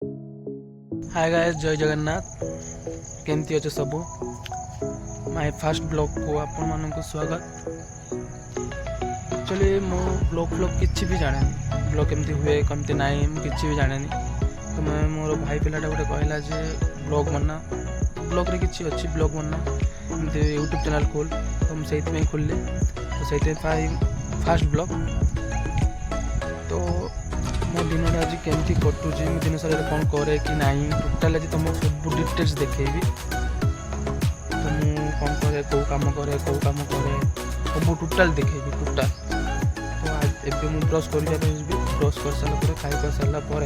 Hi guys, जय जगन्नाथ। केमती अच्छे सब माय फास्ट ब्लॉग को आपण मानक स्वागत। एक्चुअली मो ब्लॉग किसी भी जाने ब्लॉग केमती हुए कमती नाई किसी भी जाने तो मैं मोर भाई पिलाटा गोटे कहला जे ब्लॉग बना ब्लॉग रे किसी अच्छी ब्लॉग बना एमती यूट्यूब चैनल खोल तो मुझे खोलले तो से फास्ट ब्लॉग तो मो दिन आज केमती कटुची मो दिन सारा कौन करे कि नाई टोटाल आज तुमको सब डिटेल्स देखेबी तो मु कौन करे कौ काम करे सब टोटाल देखेबी टोटाल। तो आज एबे मु ब्रश करिया पे ब्रश कर सारा पर खाई कर सारा पर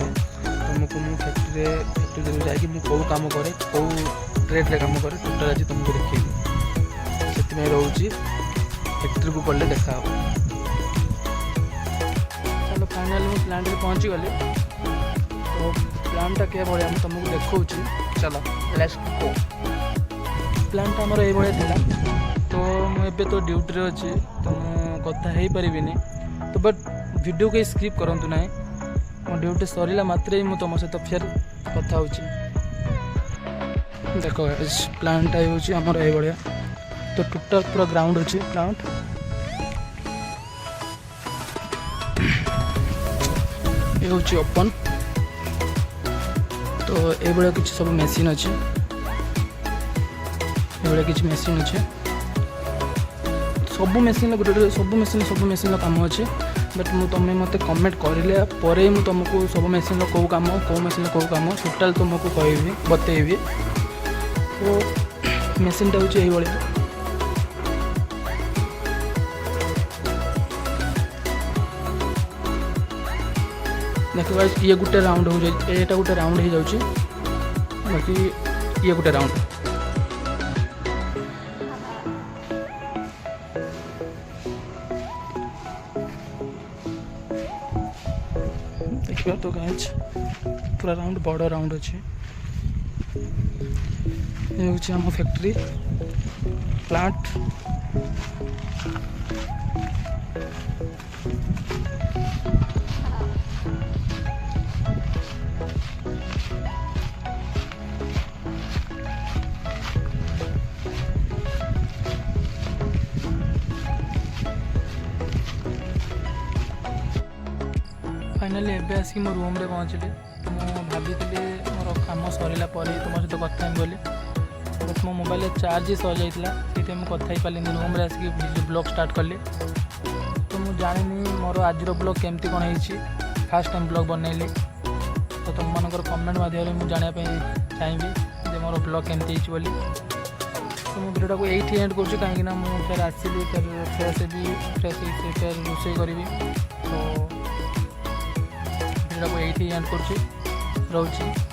तुमको मु फैक्ट्री जाकि मु कौ काम करे कौ ट्रेड रे काम करे टोटाल आज तुमको देखेबी से रोची फैक्ट्री को पड़े देखा फाइनली मुझे प्लांट में पहुँची गली तो प्लांटा क्या भाया मुझे तुमको देखा चलो लेट्स गो। प्लांटा आमर ये भाया तो मुझे तो ड्यूटी रे अच्छी तो कथा हो पारि तो बट वीडियो कहीं स्किप करूँ ना मो ड्यूटी सरला मात्र ही मुझे तुम सहित फेर कथा हो देख प्लांटा होमर ये भाया तो टोटाल पूरा ग्राउंड अच्छी प्लांट ये हूँ ओपन तो ये किसी सब मेसीन अच्छे ये किसी मेसीन अच्छे सब मेसीन गोटे सब मेसीन काम अच्छे बट मु तुम मत कमेंट करले पर मु तुमको सब मेसीन कौ काम कौ मेसीन कौ काम टोटाल तुमको कहबी बतेबी। तो मेसीनटा हूँ ये देखो ये गोटे राउंड हो जाए गोटे राउंड हो जाऊँ बाकी ये गोटे राउंड देखिए तो गाइस पूरा राउंड बड़ राउंड अच्छे ये हूँ आम फैक्ट्री प्लांट फाइनाली एबे आसिक मो रूम रे पहुँचली मु भाभी मोर काम सरला तुम सहित कथा बोली बट मो मोबाइल चार्ज सर जाइला से मुझे कथा पारे रूम रे आसिक ब्लॉग स्टार्ट कली तो मुझे जानी मोर आज ब्लॉग केमती कौन हो फास्ट टाइम ब्लॉग बनैली तो तुम मानकर कमेंट माध्यम मुझे जानापी चाहिए जे मोर ब्लॉग केमती बोली तो मुझे वीडियो को यही एंड कर कहीं मुझे आसली फ्रेश भी फिर रोषे करी तो वीडियो को यही एंड कर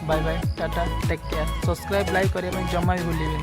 bye bye tata take care subscribe like करने जमा भी भूलिए।